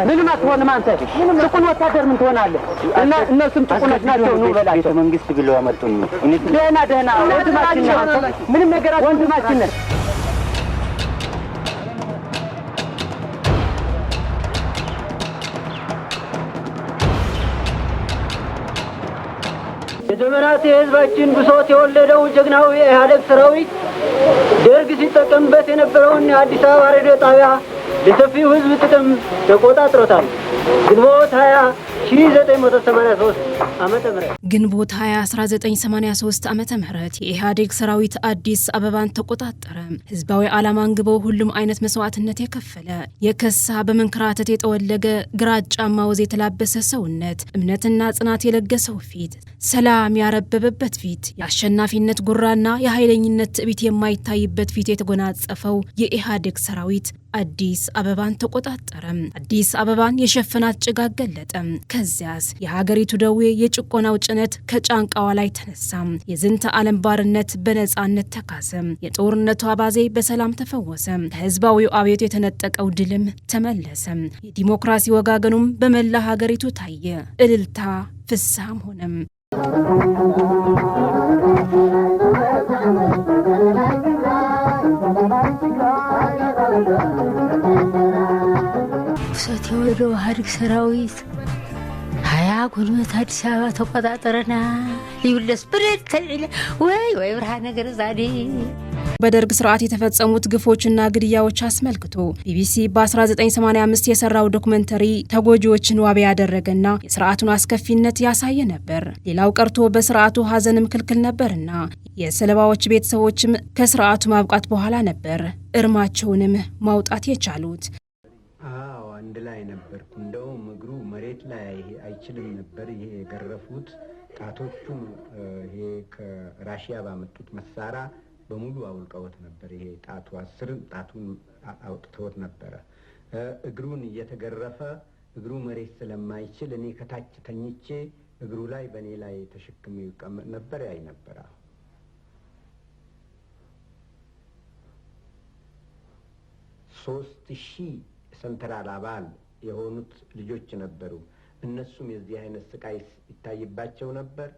ምንም አትሆንም አንተ ጥቁን ወታደር ምን ትሆናለህ? እና እነሱም ጥቁኖች ናቸው ነው በላቸው። መንግስት ብለው አመጡኝ። ደህና ወንድማችን ነህ። ምንም ነገር ወንድማችን ነህ። የዘመናት የህዝባችን ብሶት የወለደው ጀግናው የኢህአዴግ ሰራዊት ደርግ ሲጠቀምበት የነበረውን የአዲስ አበባ ሬዲዮ ጣቢያ ለሰፊው ህዝብ ጥቅም ተቆጣጥሮታል። ግንቦት 20 1983 ዓመተ ምህረት ግንቦት 20 1983 ዓመተ ምህረት የኢህአዴግ ሰራዊት አዲስ አበባን ተቆጣጠረ። ህዝባዊ ዓላማን ግቦ ሁሉም አይነት መስዋዕትነት የከፈለ የከሳ በመንከራተት የጠወለገ ግራጫማ ወዝ የተላበሰ ሰውነት እምነትና ጽናት የለገሰው ፊት ሰላም ያረበበበት ፊት የአሸናፊነት ጉራና የኃይለኝነት ትዕቢት የማይታይበት ፊት የተጎናጸፈው የኢህአዴግ ሰራዊት አዲስ አበባን ተቆጣጠረ። አዲስ አበባን የሸፈናት ጭጋግ ገለጠ። ከዚያስ የሀገሪቱ ደዌ የጭቆናው ጭነት ከጫንቃዋ ላይ ተነሳ። የዝንተ ዓለም ባርነት በነጻነት ተካሰ። የጦርነቱ አባዜ በሰላም ተፈወሰ። ከህዝባዊው አብዮት የተነጠቀው ድልም ተመለሰ። የዲሞክራሲ ወጋገኑም በመላ ሀገሪቱ ታየ። እልልታ ፍሳም ሆነም። ሰት የወለደው ኢህአዴግ ሰራዊት 20 ጉልበት አዲስ አበባ ተቆጣጠረና ሊውለስ ብረት ወይ ብርሃን ነገር ዛዴ በደርግ ስርዓት የተፈጸሙት ግፎችና ግድያዎች አስመልክቶ ቢቢሲ በ1985 የሰራው ዶክመንተሪ ተጎጂዎችን ዋቢ ያደረገና የስርዓቱን አስከፊነት ያሳየ ነበር። ሌላው ቀርቶ በስርዓቱ ሀዘንም ክልክል ነበርና የሰለባዎች ቤተሰቦችም ከስርዓቱ ማብቃት በኋላ ነበር እርማቸውንም ማውጣት የቻሉት። አንድ ላይ ነበርኩ። እንደውም እግሩ መሬት ላይ አይችልም ነበር። ይሄ የገረፉት ጣቶቹም ይሄ ከራሺያ ባመጡት መሳሪያ በሙሉ አውልቀውት ነበር። ይሄ ጣቱ 10 ጣቱን አውጥተውት ነበር። እግሩን እየተገረፈ እግሩ መሬት ስለማይችል እኔ ከታች ተኝቼ እግሩ ላይ በእኔ ላይ ተሸክሞ ይቀመጥ ነበር። ያይ ነበር። 3000 ሰንትራል አባል የሆኑት ልጆች ነበሩ። እነሱም የዚህ አይነት ስቃይ ይታይባቸው ነበር።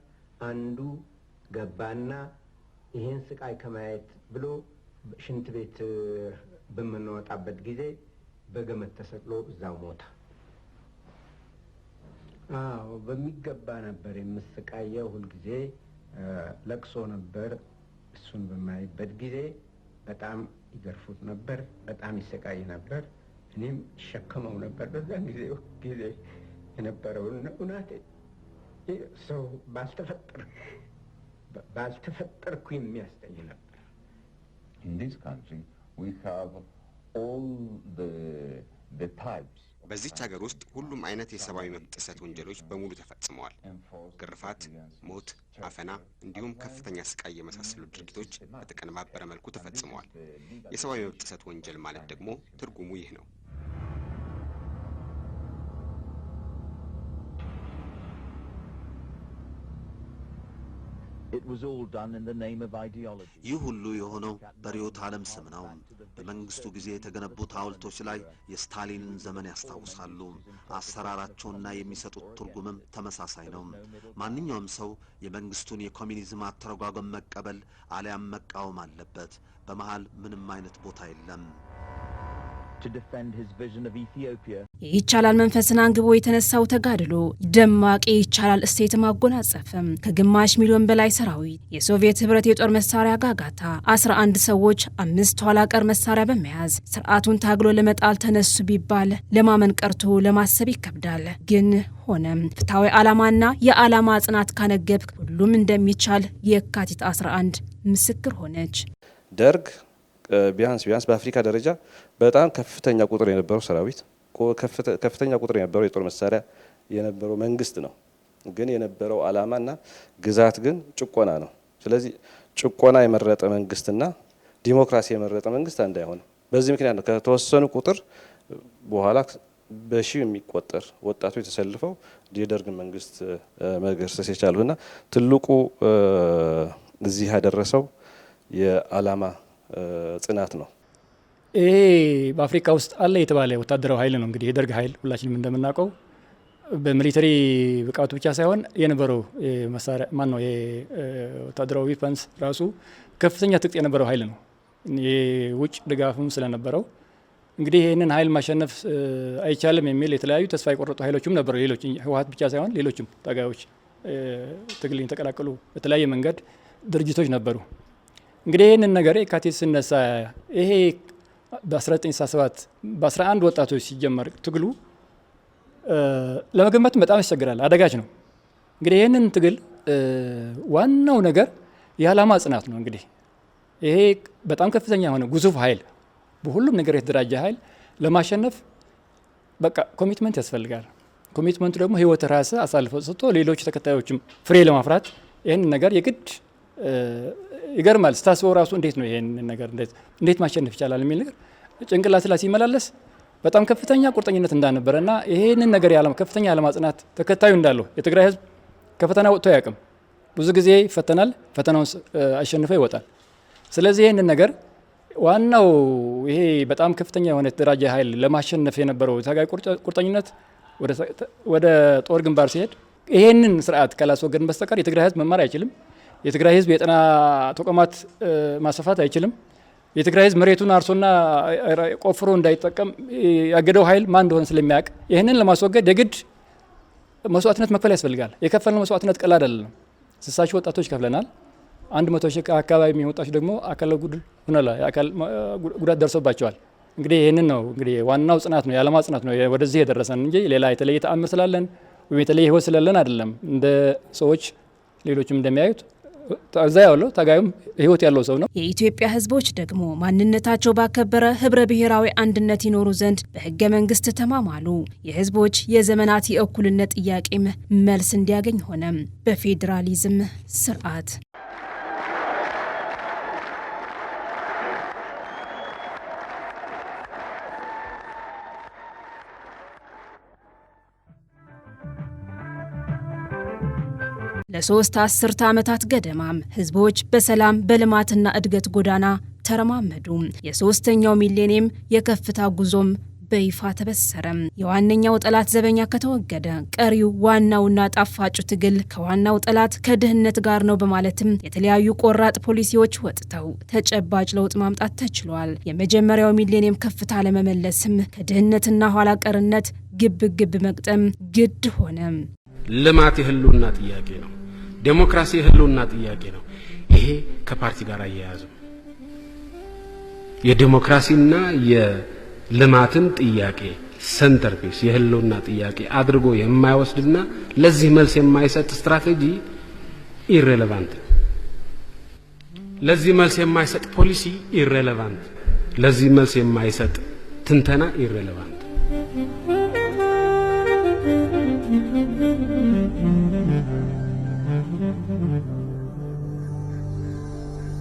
አንዱ ገባና ይሄን ስቃይ ከማየት ብሎ ሽንት ቤት በምንወጣበት ጊዜ በገመድ ተሰቅሎ እዛው ሞተ። በሚገባ ነበር የምስቃየው። ሁልጊዜ ለቅሶ ነበር። እሱን በማይበት ጊዜ በጣም ይገርፉት ነበር፣ በጣም ይሰቃይ ነበር። እኔም ሸከመው ነበር። በዛን ጊዜ የነበረውን እውነቴ ሰው ባልተፈጠርኩ የሚያስጠኝ ነበር። In this country we have all the types በዚች ሀገር ውስጥ ሁሉም አይነት የሰብአዊ መብት ጥሰት ወንጀሎች በሙሉ ተፈጽመዋል። ግርፋት፣ ሞት፣ አፈና እንዲሁም ከፍተኛ ስቃይ የመሳሰሉ ድርጊቶች በተቀነባበረ መልኩ ተፈጽመዋል። የሰብአዊ መብት ጥሰት ወንጀል ማለት ደግሞ ትርጉሙ ይህ ነው። ይህ ሁሉ የሆነው በርዕዮተ ዓለም ስም ነው። በመንግስቱ ጊዜ የተገነቡት ሐውልቶች ላይ የስታሊንን ዘመን ያስታውሳሉ። አሰራራቸውና የሚሰጡት ትርጉምም ተመሳሳይ ነው። ማንኛውም ሰው የመንግስቱን የኮሚኒዝም አተረጓጎም መቀበል አሊያም መቃወም አለበት። በመሃል ምንም አይነት ቦታ የለም። ይቻላል መንፈስን አንግቦ የተነሳው ተጋድሎ ደማቅ ይቻላል እሴት ማጎናጸፈም ከግማሽ ሚሊዮን በላይ ሰራዊት የሶቪየት ህብረት የጦር መሳሪያ ጋጋታ 11 ሰዎች 5 ኋላ ቀር መሳሪያ በመያዝ ስርዓቱን ታግሎ ለመጣል ተነሱ ቢባል ለማመን ቀርቶ ለማሰብ ይከብዳል። ግን ሆነም ፍትሃዊ ዓላማና የዓላማ ጽናት ካነገብ ሁሉም እንደሚቻል የካቲት 11 ምስክር ሆነች። ደርግ ቢያንስ በአፍሪካ ደረጃ በጣም ከፍተኛ ቁጥር የነበረው ሰራዊት ከፍተኛ ቁጥር የነበረው የጦር መሳሪያ የነበረው መንግስት ነው። ግን የነበረው ዓላማና ግዛት ግን ጭቆና ነው። ስለዚህ ጭቆና የመረጠ መንግስትና ዲሞክራሲ የመረጠ መንግስት አንድ አይሆንም። በዚህ ምክንያት ነው ከተወሰኑ ቁጥር በኋላ በሺህ የሚቆጠር ወጣቶች ተሰልፈው የደርግ መንግስት መገርሰስ የቻሉና ትልቁ እዚህ ያደረሰው የዓላማ ጽናት ነው። ይሄ በአፍሪካ ውስጥ አለ የተባለ ወታደራዊ ኃይል ነው። እንግዲህ የደርግ ኃይል ሁላችንም እንደምናውቀው በሚሊተሪ ብቃቱ ብቻ ሳይሆን የነበረው መሳሪያ ነው የወታደራዊ ዊፐንስ ራሱ ከፍተኛ ትጥቅ የነበረው ኃይል ነው። የውጭ ድጋፍም ስለነበረው እንግዲህ ይህንን ኃይል ማሸነፍ አይቻልም የሚል የተለያዩ ተስፋ የቆረጡ ኃይሎችም ነበሩ። ሌሎች ህወሓት ብቻ ሳይሆን ሌሎችም ታጋዮች ትግል የተቀላቀሉ በተለያየ መንገድ ድርጅቶች ነበሩ። እንግዲህ ይህንን ነገር የካቲት ሲነሳ ይሄ በ1967 በ11 ወጣቶች ሲጀመር ትግሉ ለመገመት በጣም ያስቸግራል፣ አደጋች ነው። እንግዲህ ይህንን ትግል ዋናው ነገር የዓላማ ጽናት ነው። እንግዲህ ይሄ በጣም ከፍተኛ የሆነ ግዙፍ ኃይል በሁሉም ነገር የተደራጀ ኃይል ለማሸነፍ በቃ ኮሚትመንት ያስፈልጋል። ኮሚትመንቱ ደግሞ ህይወት ራስ አሳልፎ ሰጥቶ ሌሎች ተከታዮችም ፍሬ ለማፍራት ይህንን ነገር የግድ ይገርማል። ስታስበው ራሱ እንዴት ነው ይህንን ነገር እንዴት ማሸነፍ ይቻላል የሚል ነገር ጭንቅላት ላይ ሲመላለስ በጣም ከፍተኛ ቁርጠኝነት እንዳነበረና ይህንን ነገር ከፍተኛ የዓላማ ጽናት ተከታዩ እንዳለው የትግራይ ህዝብ ከፈተና ወጥቶ አያውቅም። ብዙ ጊዜ ይፈተናል፣ ፈተናውን አሸንፎ ይወጣል። ስለዚህ ይህንን ነገር ዋናው ይሄ በጣም ከፍተኛ የሆነ የተደራጀ ኃይል ለማሸነፍ የነበረው ታጋይ ቁርጠኝነት ወደ ጦር ግንባር ሲሄድ ይሄንን ስርዓት ካላስወገድን በስተቀር የትግራይ ህዝብ መማር አይችልም። የትግራይ ህዝብ የጤና ተቋማት ማስፋፋት አይችልም። የትግራይ ህዝብ መሬቱን አርሶና ቆፍሮ እንዳይጠቀም ያገደው ኃይል ማን እንደሆነ ስለሚያውቅ ይህንን ለማስወገድ የግድ መስዋዕትነት መክፈል ያስፈልጋል። የከፈልነው መስዋዕትነት ቀላል አይደለም። 60 ሺህ ወጣቶች ከፍለናል። 100 ሺህ አካባቢ የሚወጣች ደግሞ አካል ጉዳት ደርሶባቸዋል። እንግዲህ ይህንን ነው እንግዲህ ዋናው ጽናት ነው፣ የዓላማ ጽናት ነው ወደዚህ የደረሰን እንጂ ሌላ የተለየ ተአምር ስላለን ወይም የተለየ ህይወት ስላለን አይደለም። እንደ ሰዎች ሌሎችም እንደሚያዩት እዛ ያለው ታጋዩም ህይወት ያለው ሰው ነው። የኢትዮጵያ ህዝቦች ደግሞ ማንነታቸው ባከበረ ህብረ ብሔራዊ አንድነት ይኖሩ ዘንድ በህገ መንግስት ተማማሉ። የህዝቦች የዘመናት የእኩልነት ጥያቄም መልስ እንዲያገኝ ሆነ በፌዴራሊዝም ስርዓት። ለ3 አስርተ ዓመታት ገደማም ህዝቦች በሰላም በልማትና እድገት ጎዳና ተረማመዱ። የሶስተኛው ሚሌኒየም የከፍታ ጉዞም በይፋ ተበሰረ። የዋነኛው ጠላት ዘበኛ ከተወገደ ቀሪው ዋናውና ጣፋጩ ትግል ከዋናው ጠላት ከድህነት ጋር ነው በማለትም የተለያዩ ቆራጥ ፖሊሲዎች ወጥተው ተጨባጭ ለውጥ ማምጣት ተችሏል። የመጀመሪያው ሚሌኒየም ከፍታ ለመመለስም ከድህነትና ኋላ ቀርነት ግብ መቅጠም ግድ ሆነ። ልማት የህልውና ጥያቄ ነው። ዴሞክራሲ የህልውና ጥያቄ ነው። ይሄ ከፓርቲ ጋር አያያዝም። የዴሞክራሲና የልማትን ጥያቄ ሰንተርፒስ የህልውና ጥያቄ አድርጎ የማይወስድና ለዚህ መልስ የማይሰጥ ስትራቴጂ ኢሬሌቫንት፣ ለዚህ መልስ የማይሰጥ ፖሊሲ ኢሬሌቫንት፣ ለዚህ መልስ የማይሰጥ ትንተና ኢሬሌቫንት።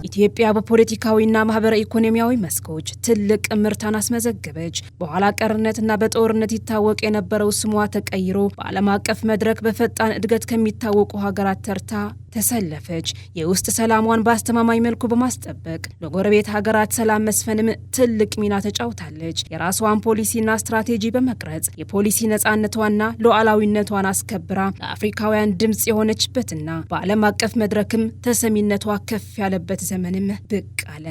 ኢትዮጵያ በፖለቲካዊና ማህበራዊ ኢኮኖሚያዊ መስኮች ትልቅ ምርታን አስመዘገበች። በኋላ ቀርነትና በጦርነት ይታወቅ የነበረው ስሟ ተቀይሮ በዓለም አቀፍ መድረክ በፈጣን እድገት ከሚታወቁ ሀገራት ተርታ ተሰለፈች። የውስጥ ሰላሟን በአስተማማኝ መልኩ በማስጠበቅ ለጎረቤት ሀገራት ሰላም መስፈንም ትልቅ ሚና ተጫውታለች። የራሷን ፖሊሲና ስትራቴጂ በመቅረጽ የፖሊሲ ነጻነቷና ሉዓላዊነቷን አስከብራ ለአፍሪካውያን ድምጽ የሆነችበትና በዓለም አቀፍ መድረክም ተሰሚነቷ ከፍ ያለበት ዘመንም ብቅ አለ።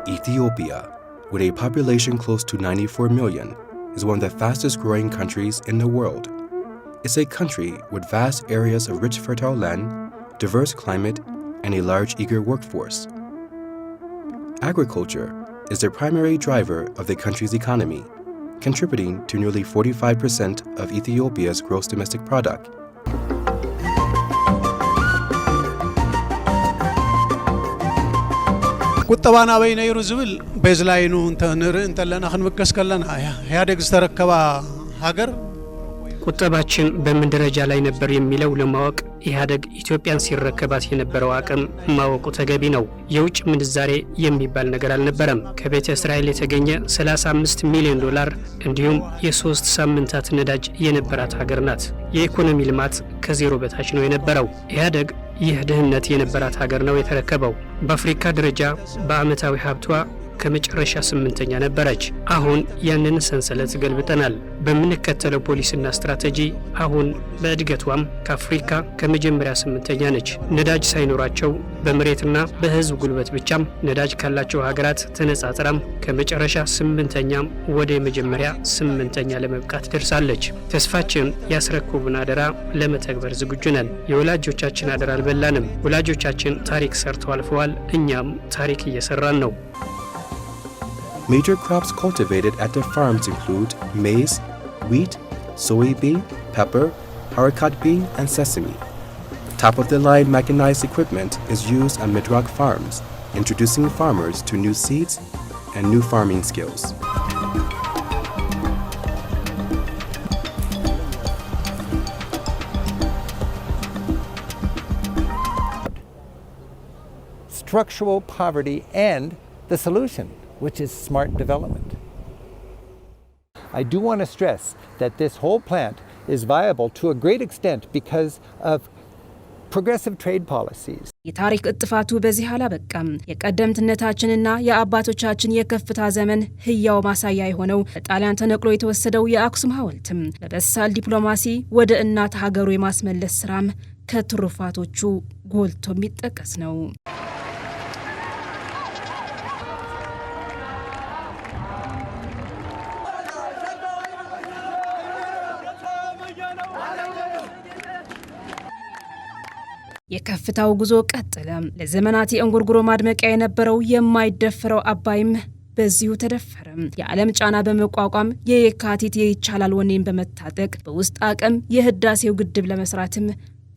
Ethiopia, with a population close to 94 million, is one of the fastest growing countries in the world. It's a country with vast areas of rich fertile land, diverse climate, and a large eager workforce. Agriculture is the primary driver of the country's economy, contributing to nearly 45% of Ethiopia's gross domestic product. ቁጠባና በይነይሩ ዝብል ቤዝላይኑ እንተንርኢ እንተለና ክንብከስ ከለና ኢህአዴግ ዝተረከባ ሀገር ቁጠባችን በምን ደረጃ ላይ ነበር የሚለው ለማወቅ ኢህአዴግ ኢትዮጵያን ሲረከባት የነበረው አቅም ማወቁ ተገቢ ነው። የውጭ ምንዛሬ የሚባል ነገር አልነበረም። ከቤተ እስራኤል የተገኘ 35 ሚሊዮን ዶላር እንዲሁም የ3 ሳምንታት ነዳጅ የነበራት ሀገር ናት። የኢኮኖሚ ልማት ከዜሮ በታች ነው የነበረው። ኢህአዴግ ይህ ድህነት የነበራት ሀገር ነው የተረከበው። በአፍሪካ ደረጃ በአመታዊ ሀብቷ ከመጨረሻ 8ኛ ነበረች። አሁን ያንን ሰንሰለት ገልብጠናል። በምንከተለው ፖሊሲና ስትራቴጂ አሁን በእድገቷም ከአፍሪካ ከመጀመሪያ 8ኛ ነች። ነዳጅ ሳይኖራቸው በመሬትና በህዝብ ጉልበት ብቻም ነዳጅ ካላቸው ሀገራት ተነጻጽራም ከመጨረሻ 8ኛም ወደ የመጀመሪያ 8ኛ ለመብቃት ደርሳለች። ተስፋችን ያስረክቡን አደራ ለመተግበር ዝግጁ ነን። የወላጆቻችን አደራ አልበላንም። ወላጆቻችን ታሪክ ሰርተው አልፈዋል። እኛም ታሪክ እየሰራን ነው። Major crops cultivated at the farms include maize, wheat, soybean, pepper, haricot bean, and sesame. Top-of-the-line mechanized equipment is used on Midrock farms, introducing farmers to new seeds and new farming skills. Structural poverty and the solution, which is smart development. I do want to stress that this whole plant is viable to a great extent because of progressive trade policies. የታሪክ እጥፋቱ በዚህ አላበቃም። የቀደምትነታችንና የአባቶቻችን የከፍታ ዘመን ህያው ማሳያ የሆነው በጣሊያን ተነቅሎ የተወሰደው የአክሱም ሐውልትም በበሳል ዲፕሎማሲ ወደ እናት ሀገሩ የማስመለስ ስራም ከትሩፋቶቹ ጎልቶ የሚጠቀስ ነው። የከፍታው ጉዞ ቀጠለ። ለዘመናት የእንጉርጉሮ ማድመቂያ የነበረው የማይደፈረው አባይም በዚሁ ተደፈረ። የዓለም ጫና በመቋቋም የየካቲት የይቻላል ወኔን በመታጠቅ በውስጥ አቅም የህዳሴው ግድብ ለመስራትም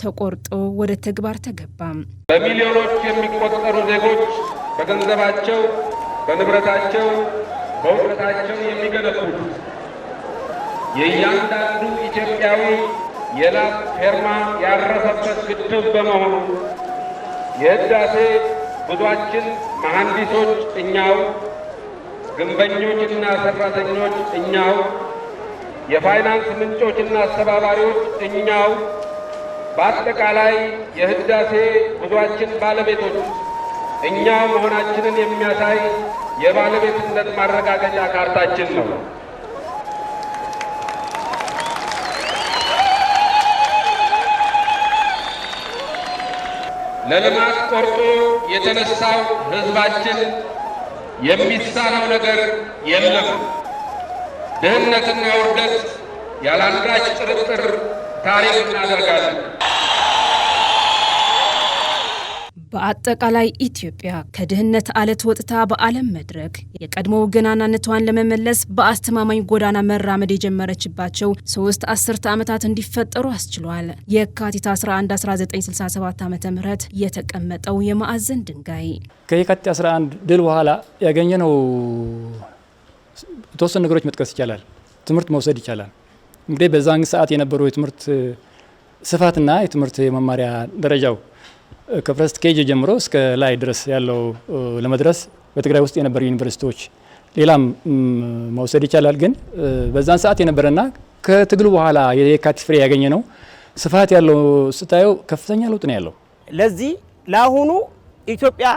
ተቆርጦ ወደ ተግባር ተገባ። በሚሊዮኖች የሚቆጠሩ ዜጎች በገንዘባቸው፣ በንብረታቸው፣ በእውቀታቸው የሚገነቡት የእያንዳንዱ ኢትዮጵያዊ የላብ ፌርማ ያረፈበት ግድብ በመሆኑ የህዳሴ ጉዟችን መሐንዲሶች እኛው፣ ግንበኞችና ሰራተኞች እኛው፣ የፋይናንስ ምንጮችና አስተባባሪዎች እኛው፣ በአጠቃላይ የህዳሴ ጉዟችን ባለቤቶች እኛው መሆናችንን የሚያሳይ የባለቤትነት ማረጋገጫ ካርታችን ነው። ለልማት ቆርጦ የተነሳው ህዝባችን የሚሳነው ነገር የለም። ድህነትና ውርደት ያላንዳች ጥርጥር ታሪክ እናደርጋለን። በአጠቃላይ ኢትዮጵያ ከድህነት አለት ወጥታ በዓለም መድረክ የቀድሞ ገናናነቷን ለመመለስ በአስተማማኝ ጎዳና መራመድ የጀመረችባቸው 3 አስርተ ዓመታት እንዲፈጠሩ አስችሏል። የካቲት 11 1967 ዓ.ም የተቀመጠው የማዕዘን ድንጋይ ከየካቲት 11 ድል በኋላ ያገኘነው የተወሰኑ ነገሮች መጥቀስ ይቻላል። ትምህርት መውሰድ ይቻላል። እንግዲህ በዛን ሰዓት የነበረው የትምህርት ስፋትና የትምህርት የመማሪያ ደረጃው ከፈርስት ኬጂ ጀምሮ እስከ ላይ ድረስ ያለው ለመድረስ በትግራይ ውስጥ የነበሩ ዩኒቨርሲቲዎች ሌላም መውሰድ ይቻላል። ግን በዛን ሰዓት የነበረና ከትግሉ በኋላ የካቲት ፍሬ ያገኘ ነው ስፋት ያለው ስታየው ከፍተኛ ለውጥ ነው ያለው። ለዚህ ለአሁኑ ኢትዮጵያ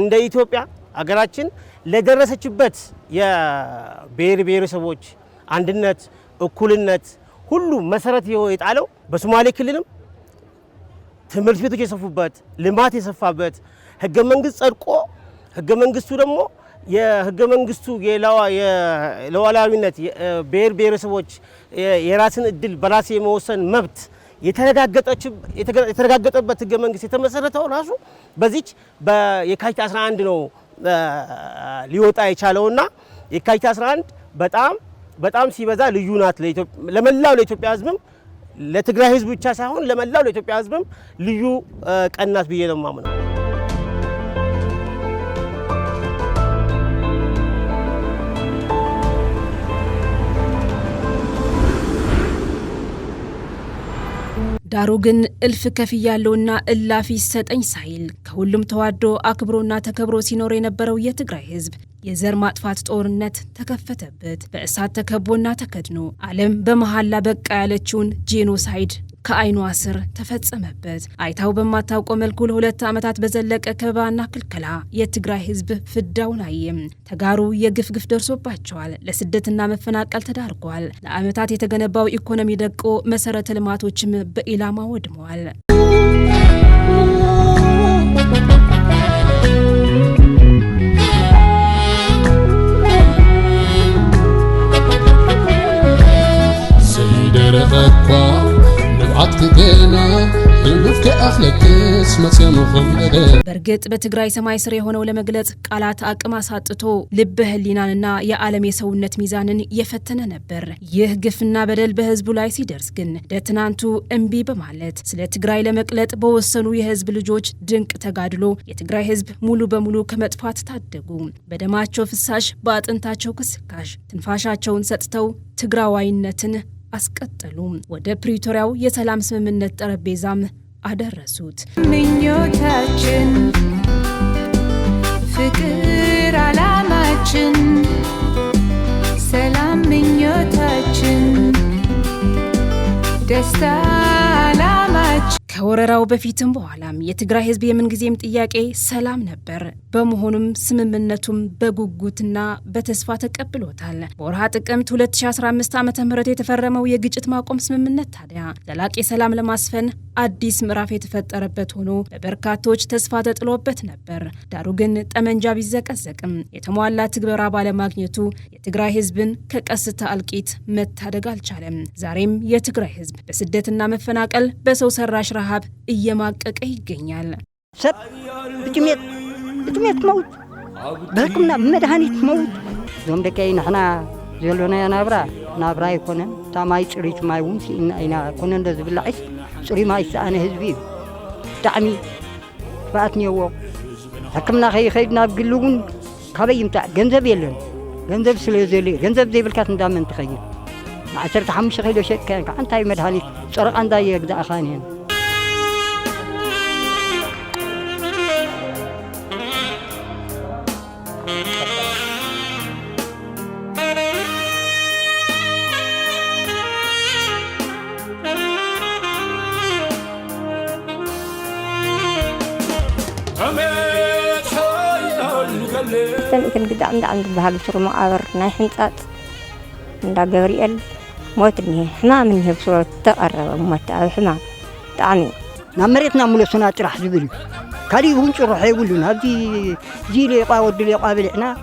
እንደ ኢትዮጵያ ሀገራችን ለደረሰችበት የብሔር ብሔረሰቦች አንድነት፣ እኩልነት ሁሉ መሰረት የጣለው በሶማሌ ክልልም ትምህርት ቤቶች የሰፉበት፣ ልማት የሰፋበት፣ ህገ መንግስት ጸድቆ ህገ መንግስቱ ደግሞ የህገ መንግስቱ የሉዓላዊነት ብሔር ብሔረሰቦች የራስን እድል በራስ የመወሰን መብት የተረጋገጠበት ህገ መንግስት የተመሰረተው ራሱ በዚች በየካቲት 11 ነው ሊወጣ የቻለውና የካቲት 11 በጣም ሲበዛ ልዩ ናት። ለመላው ለኢትዮጵያ ህዝብም ለትግራይ ህዝብ ብቻ ሳይሆን ለመላው ለኢትዮጵያ ህዝብም ልዩ ቀን ናት ብዬ ነው የማምነው። ዳሩ ግን እልፍ ከፍያለውና እላፊ ሰጠኝ ሳይል ከሁሉም ተዋዶ አክብሮና ተከብሮ ሲኖር የነበረው የትግራይ ህዝብ የዘር ማጥፋት ጦርነት ተከፈተበት። በእሳት ተከቦና ተከድኖ ዓለም በመሐላ በቃ ያለችውን ጄኖሳይድ ከአይኗ ስር ተፈጸመበት። አይታው በማታውቀው መልኩ ለ2 ዓመታት በዘለቀ ከበባና ክልከላ የትግራይ ህዝብ ፍዳውን አየም። ተጋሩ የግፍግፍ ደርሶባቸዋል። ለስደትና መፈናቀል ተዳርጓል። ለዓመታት የተገነባው ኢኮኖሚ ደቆ መሰረተ ልማቶችም በኢላማ ወድመዋል። በርግጥ በትግራይ ሰማይ ስር የሆነው ለመግለጽ ቃላት አቅም አሳጥቶ ልብ ህሊናንና የዓለም የሰውነት ሚዛንን የፈተነ ነበር። ይህ ግፍና በደል በህዝቡ ላይ ሲደርስ ግን ለትናንቱ እምቢ በማለት ስለ ትግራይ ለመቅለጥ በወሰኑ የህዝብ ልጆች ድንቅ ተጋድሎ የትግራይ ህዝብ ሙሉ በሙሉ ከመጥፋት ታደጉ። በደማቸው ፍሳሽ በአጥንታቸው ክስካሽ ትንፋሻቸውን ሰጥተው ትግራዋይነትን አስቀጠሉ። ወደ ፕሪቶሪያው የሰላም ስምምነት ጠረጴዛም አደረሱት። ምኞታችን ፍቅር ዓላማችን ሰላም ምኞታችን ደስታ ዓላማችን። ከወረራው በፊትም በኋላም የትግራይ ህዝብ የምንጊዜም ጥያቄ ሰላም ነበር። በመሆኑም ስምምነቱም በጉጉትና በተስፋ ተቀብሎታል። በወርሃ ጥቅምት 2015 ዓ.ም የተፈረመው የግጭት ማቆም ስምምነት ታዲያ ዘላቂ ሰላም ለማስፈን አዲስ ምዕራፍ የተፈጠረበት ሆኖ በበርካቶች ተስፋ ተጥሎበት ነበር። ዳሩ ግን ጠመንጃ ቢዘቀዘቅም የተሟላ ትግበራ ባለማግኘቱ የትግራይ ህዝብን ከቀስታ እልቂት መታደግ አልቻለም። ዛሬም የትግራይ ህዝብ በስደትና መፈናቀል በሰው ሰራሽ ረሃብ እየማቀቀ ይገኛል። ሰብ ብጥሜት ሞት በሕክምና በመድኃኒት ሞት ዞም ደቀይ ንሕና ዘሎና ናብራ ይኮነን ታማይ ፅሪት ማይ እውን ሲኢና ኢና ኮነ እንደ ዝብላዕስ ፅሪ ማይ ዝሰኣነ ህዝቢ እዩ ብጣዕሚ ፍርኣት እኒአዎ። ሕክምና ከይኸይድ ናብ ግሊ እውን ካበይ ይምጣዕ ገንዘብ የለን። ገንዘብ ስለ ዘልዩ ገንዘብ ዘይብልካት እንዳመን ትኸይድ 15 ኪሎ ሸጥካ ከዓ እንታይ መድኃኒት ፀረቓ እንዳየግዛእኻ ንየን سمعت القدام ده عند بهال بسر مقابر نايحن صات عند جبريل موتني حمام منه بسرعة تقرب موت حمام طعمي نمرتنا ملسنا ترح زبل كاري هونش روح يقولون هذه جيلي قاود لي قابل احنا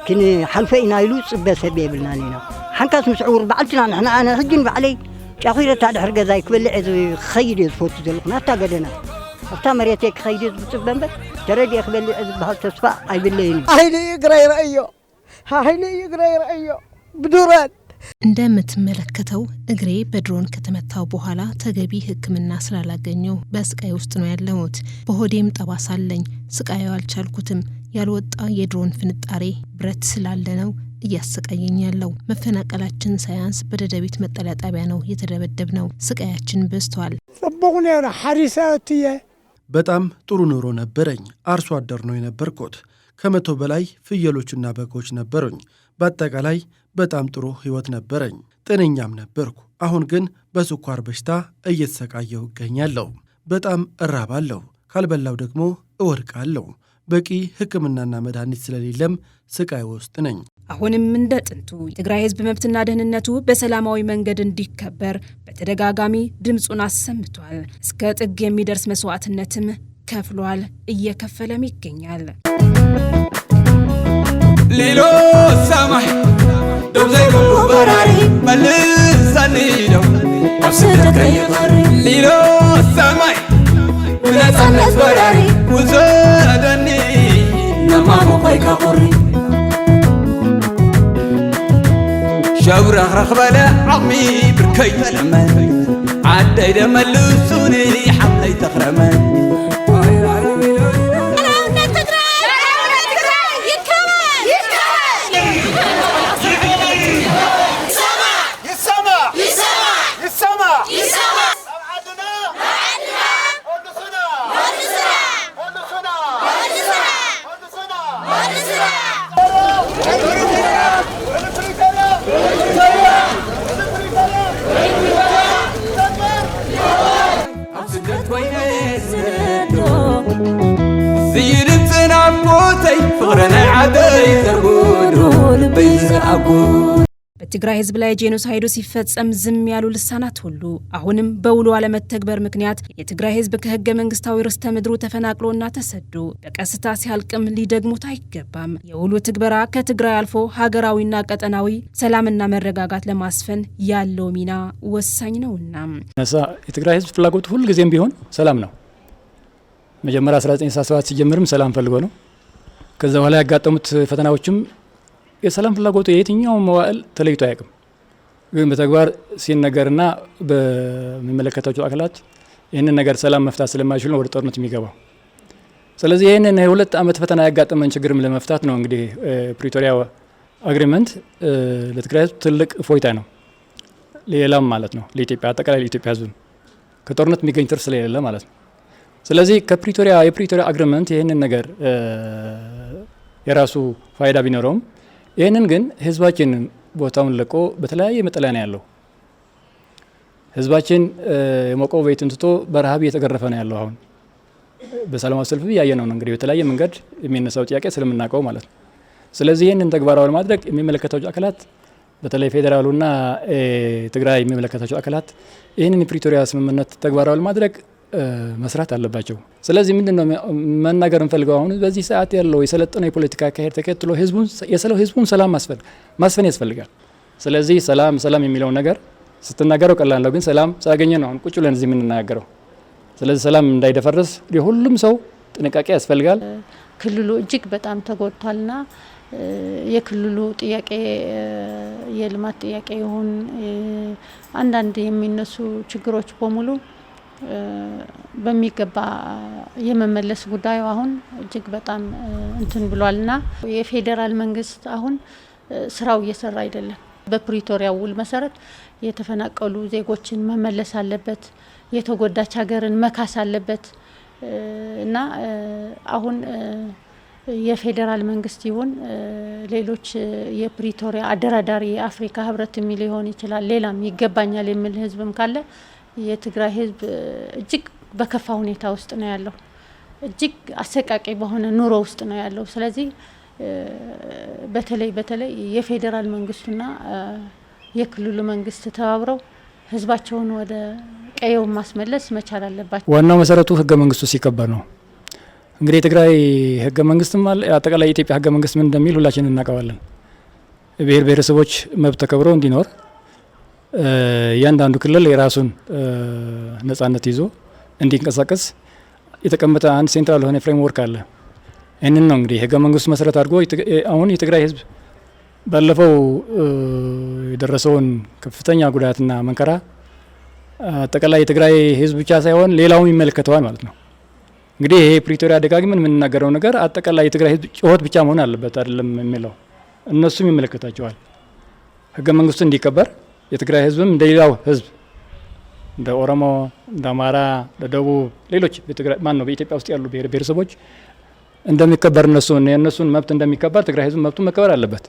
كن حلفينا يلوص بسبب لنا لنا حنكاس مسعور بعتنا احنا انا هجن بعلي اخيرا تاع حرقه زي كبل خير فوت زلقنا تا قدنا حتى مريتك خير بتصبن تردي اخبل بهالتصفى اي بالليل هايلي يقرا رأيه هايلي يقرا رأيه بدورات እንደምትመለከተው እግሬ በድሮን ከተመታው በኋላ ተገቢ ሕክምና ስላላገኘው በስቃይ ውስጥ ነው ያለሁት። በሆዴም ጠባሳ አለኝ። ስቃዩ አልቻልኩትም። ያልወጣ የድሮን ፍንጣሬ ብረት ስላለ ነው እያሰቃየኝ ያለው። መፈናቀላችን ሳያንስ በደደቢት መጠለያ ጣቢያ ነው የተደበደብነው። ስቃያችን በዝቷል። صبغني انا حريساتي በጣም ጥሩ ኑሮ ነበረኝ። አርሶ አደር ነው የነበርኩት። ከመቶ በላይ ፍየሎችና በጎች ነበሩኝ። በአጠቃላይ በጣም ጥሩ ህይወት ነበረኝ። ጤነኛም ነበርኩ። አሁን ግን በስኳር በሽታ እየተሰቃየሁ እገኛለሁ። በጣም እራባለሁ። ካልበላው ደግሞ እወድቃለሁ። በቂ ሕክምናና መድኃኒት ስለሌለም ስቃይ ውስጥ ነኝ። አሁንም እንደ ጥንቱ የትግራይ ህዝብ መብትና ደህንነቱ በሰላማዊ መንገድ እንዲከበር በተደጋጋሚ ድምጹን አሰምቷል። እስከ ጥግ የሚደርስ መስዋዕትነትም ከፍሏል፣ እየከፈለም ይገኛል። ሊሎ ሰማይ ደው ዘይብሉ በራሪ መልሰኒ ደው አብስደከይ ሊሎ ሰማይ ነፃነት በራሪ ውሰደኒ ነማሞ ኮይካ ቁሪ شبرخ رخبلة عمي بركي تلمن عدي دملسوني حملي تخرمن ፍቅረና ዓደይ ተርጉዱ ልበይ ዝኣጉድ በትግራይ ህዝብ ላይ ጄኖሳይዱ ሲፈጸም ዝም ያሉ ልሳናት ሁሉ አሁንም በውሉ አለመተግበር ምክንያት የትግራይ ህዝብ ከህገ መንግስታዊ ርስተ ምድሩ ተፈናቅሎና ተሰዶ በቀስታ ሲያልቅም ሊደግሙት አይገባም። የውሉ ትግበራ ከትግራይ አልፎ ሀገራዊና ቀጠናዊ ሰላምና መረጋጋት ለማስፈን ያለው ሚና ወሳኝ ነውና የትግራይ ህዝብ ፍላጎቱ ሁሉ ጊዜም ቢሆን ሰላም ነው። መጀመሪያ 1967 ሲጀምርም ሰላም ፈልጎ ነው። ከዛ በኋላ ያጋጠሙት ፈተናዎችም የሰላም ፍላጎቱ የትኛው መዋዕል ተለይቶ አያውቅም። ግን በተግባር ሲነገርና በሚመለከታቸው አካላት ይህንን ነገር ሰላም መፍታት ስለማይችሉ ነው ወደ ጦርነት የሚገባው። ስለዚህ ይህንን የ2 ዓመት ፈተና ያጋጠመን ችግርም ለመፍታት ነው እንግዲህ ፕሪቶሪያ አግሪመንት ለትግራይ ህዝብ ትልቅ እፎይታ ነው። ሌላም ማለት ነው ለኢትዮጵያ አጠቃላይ ለኢትዮጵያ ህዝብ ከጦርነት የሚገኝ ትርፍ ስለሌለ ማለት ነው። ስለዚህ የፕሪቶሪያ አግሪመንት ይህንን ነገር የራሱ ፋይዳ ቢኖረውም ይህንን ግን ህዝባችን ቦታውን ለቆ በተለያየ መጠለያ ነው ያለው። ህዝባችን የሞቀው ቤቱን ትቶ በረሃብ እየተገረፈ ነው ያለው። አሁን በሰላማዊ ሰልፍ እያየነው ነው እንግዲህ በተለያየ መንገድ የሚነሳው ጥያቄ ስለምናውቀው ማለት ነው። ስለዚህ ይህንን ተግባራዊ ለማድረግ የሚመለከታቸው አካላት በተለይ ፌዴራሉና ትግራይ የሚመለከታቸው አካላት ይህንን የፕሪቶሪያ ስምምነት ተግባራዊ ለማድረግ መስራት አለባቸው። ስለዚህ ምንድነው መናገር እንፈልገው አሁን በዚህ ሰዓት ያለው የሰለጠነው የፖለቲካ አካሄድ ተከትሎ ህዝቡን ሰላም ማስፈን ያስፈልጋል። ስለዚህ ሰላም የሚለው ነገር ስትናገረው ቀላል ነው፣ ግን ሰላም ሳገኘ ነው አሁን ቁጭ ብለን እዚህ የምንናገረው። ስለዚህ ሰላም እንዳይደፈርስ የሁሉም ሰው ጥንቃቄ ያስፈልጋል። ክልሉ እጅግ በጣም ተጎድቷልና የክልሉ ጥያቄ የልማት ጥያቄ ይሁን አንዳንድ የሚነሱ ችግሮች በሙሉ በሚገባ የመመለስ ጉዳዩ አሁን እጅግ በጣም እንትን ብሏልና የፌዴራል መንግስት አሁን ስራው እየሰራ አይደለም። በፕሪቶሪያ ውል መሰረት የተፈናቀሉ ዜጎችን መመለስ አለበት፣ የተጎዳች ሀገርን መካስ አለበት እና አሁን የፌዴራል መንግስት ይሁን ሌሎች የፕሪቶሪያ አደራዳሪ የአፍሪካ ህብረት የሚል ሊሆን ይችላል፣ ሌላም ይገባኛል የሚል ህዝብም ካለ የትግራይ ህዝብ እጅግ በከፋ ሁኔታ ውስጥ ነው ያለው። እጅግ አሰቃቂ በሆነ ኑሮ ውስጥ ነው ያለው። ስለዚህ በተለይ የፌዴራል መንግስቱና የክልሉ መንግስት ተባብረው ህዝባቸውን ወደ ቀየው ማስመለስ መቻል አለባቸው። ዋናው መሰረቱ ህገ መንግስቱ ሲከበር ነው። እንግዲህ የትግራይ ህገ መንግስትም አጠቃላይ የኢትዮጵያ ህገ መንግስት ምን እንደሚል ሁላችንም እናውቀዋለን። ብሔር ብሔረሰቦች መብት ተከብሮ እንዲኖር እያንዳንዱ ክልል የራሱን ነጻነት ይዞ እንዲንቀሳቀስ የተቀመጠ አንድ ሴንትራል የሆነ ፍሬምወርክ አለ። ይህንን ነው እንግዲህ ህገ መንግስቱ መሰረት አድርጎ አሁን የትግራይ ህዝብ ባለፈው የደረሰውን ከፍተኛ ጉዳትና መንከራ አጠቃላይ የትግራይ ህዝብ ብቻ ሳይሆን ሌላውም ይመለከተዋል ማለት ነው። እንግዲህ ይሄ ፕሪቶሪያ ደጋግመን የምንናገረው ነገር አጠቃላይ የትግራይ ህዝብ ጩኸት ብቻ መሆን አለበት አይደለም የሚለው፣ እነሱም ይመለከታቸዋል። ህገ መንግስቱ እንዲከበር የትግራይ ህዝብም እንደሌላው ህዝብ እንደ ኦሮሞ፣ እንደ አማራ፣ እንደ ደቡብ ሌሎች በኢትዮጵያ ውስጥ ያሉ ብሔር ብሔረሰቦች እንደሚከበር የእነሱን መብት እንደሚከበር ትግራይ ህዝብ መብቱ መከበር አለበት።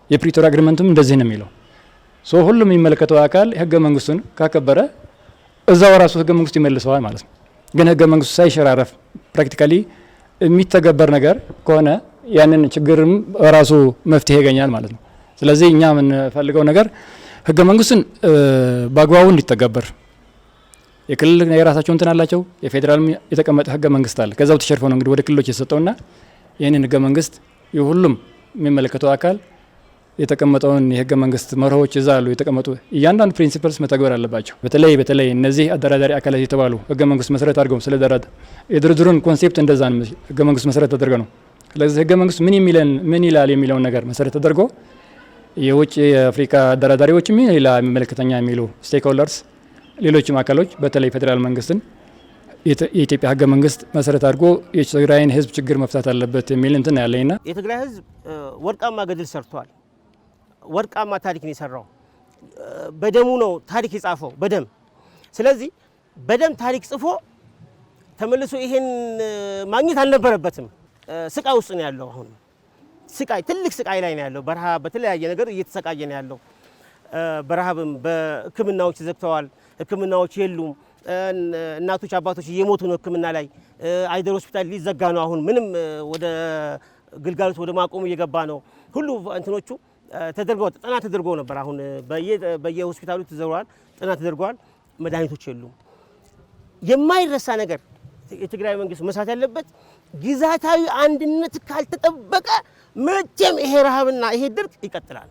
የፕሪቶሪያ አግሪመንትም እንደዚህ ነው የሚለው። ሁሉም የሚመለከተው አካል ህገ መንግስቱን ካከበረ እዛው ራሱ ህገ መንግስቱ ይመልሰዋል ማለት ነው። ግን ህገ መንግስቱ ሳይሸራረፍ ፕራክቲካሊ የሚተገበር ነገር ከሆነ ያንን ችግርም ራሱ መፍትሄ ያገኛል ማለት ነው። ስለዚህ እኛ የምንፈልገው ነገር ህገ መንግስቱን በአግባቡ እንዲተገበር፣ የክልል የራሳቸው እንትን አላቸው፣ የፌዴራል የተቀመጠ ህገ መንግስት አለ። ከዛው ተሸርፎ ነው እንግዲህ ወደ ክልሎች የተሰጠውና ይህንን ህገ መንግስት የሁሉም የሚመለከተው አካል የተቀመጠውን የህገ መንግስት መርሆች እዛ አሉ የተቀመጡ እያንዳንዱ ፕሪንሲፕልስ መተግበር አለባቸው። በተለይ እነዚህ አደራዳሪ አካላት የተባሉ ህገ መንግስት መሰረት አድርገው ስለደረደ የድርድሩን ኮንሴፕት እንደዛ ነው ህገ መንግስት መሰረት ተደርጎ ነው። ስለዚህ ህገ መንግስት ምን ይላል የሚለውን ነገር መሰረት ተደርጎ የውጭ የአፍሪካ አደራዳሪዎች ሌላ የሚመለከተኛ የሚሉ ስቴክሆልደርስ ሌሎችም አካሎች በተለይ ፌዴራል መንግስትን የኢትዮጵያ ህገ መንግስት መሰረት አድርጎ የትግራይን ህዝብ ችግር መፍታት አለበት የሚል እንትን ያለኝና የትግራይ ህዝብ ወርቃማ ገድል ሰርቷል። ወርቃማ ታሪክ ነው የሰራው። በደሙ ነው ታሪክ የጻፈው በደም። ስለዚህ በደም ታሪክ ጽፎ ተመልሶ ይሄን ማግኘት አልነበረበትም። ስቃይ ውስጥ ነው ያለው። አሁን ስቃይ ትልቅ ስቃይ ላይ ነው ያለው። በረሃብ በተለያየ ነገር እየተሰቃየ ነው ያለው። በረሃብም በህክምናዎች ተዘግተዋል። ህክምናዎች የሉም። እናቶች አባቶች እየሞቱ ነው ህክምና ላይ። አይደር ሆስፒታል ሊዘጋ ነው አሁን። ምንም ወደ ግልጋሎት ወደ ማቆሙ እየገባ ነው። ሁሉ እንትኖቹ ተደርገው ጥናት ተደርጎ ነበር። አሁን በየሆስፒታሉ ተዘዋል፣ ጥናት ተደርጓል። መድኃኒቶች የሉም። የማይረሳ ነገር የትግራይ መንግስት መስራት ያለበት ግዛታዊ አንድነት ካልተጠበቀ መቼም ይሄ ረሃብና ይሄ ድርቅ ይቀጥላል።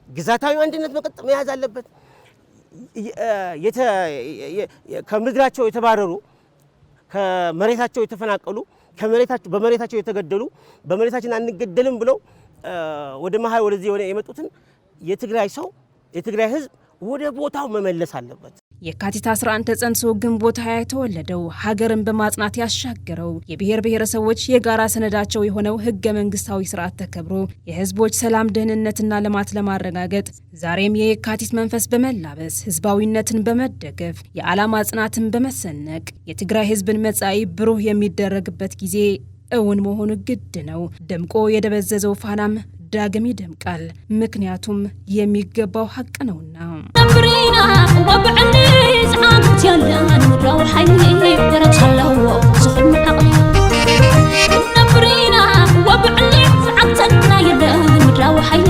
ግዛታዊ አንድነት መያዝ አለበት። ከምድራቸው የተባረሩ ከመሬታቸው የተፈናቀሉ በመሬታቸው የተገደሉ በመሬታችን አንገደልም ብለው ወደ መሀል ወደዚህ የመጡትን የትግራይ ህዝብ ወደ ቦታው መመለስ አለበት። የካቲት 11 ተጸንሶ ግንቦት 20 የተወለደው ሀገርን በማጽናት ያሻገረው የብሔር ብሔረሰቦች የጋራ ሰነዳቸው የሆነው ህገ መንግስታዊ ስርዓት ተከብሮ የህዝቦች ሰላም ደህንነትና ልማት ለማረጋገጥ ዛሬም የካቲት መንፈስ በመላበስ ህዝባዊነትን በመደገፍ የዓላማ ጽናትን በመሰነቅ የትግራይ ህዝብን መጻኢ ብሩህ የሚደረግበት ጊዜ እውን መሆኑ ግድ ነው። ደምቆ የደበዘዘው ፋናም ዳግም ይደምቃል። ምክንያቱም የሚገባው ሀቅ ነውና። ነብሪና ወብዕሊ ዝዓምት ያለን ምድራዊ ሓይሊ ደረጃለው ዝኽም ዓቕሊ ነብሪና ወብዕሊ ዝዓምተና የለን ምድራዊ ሓይሊ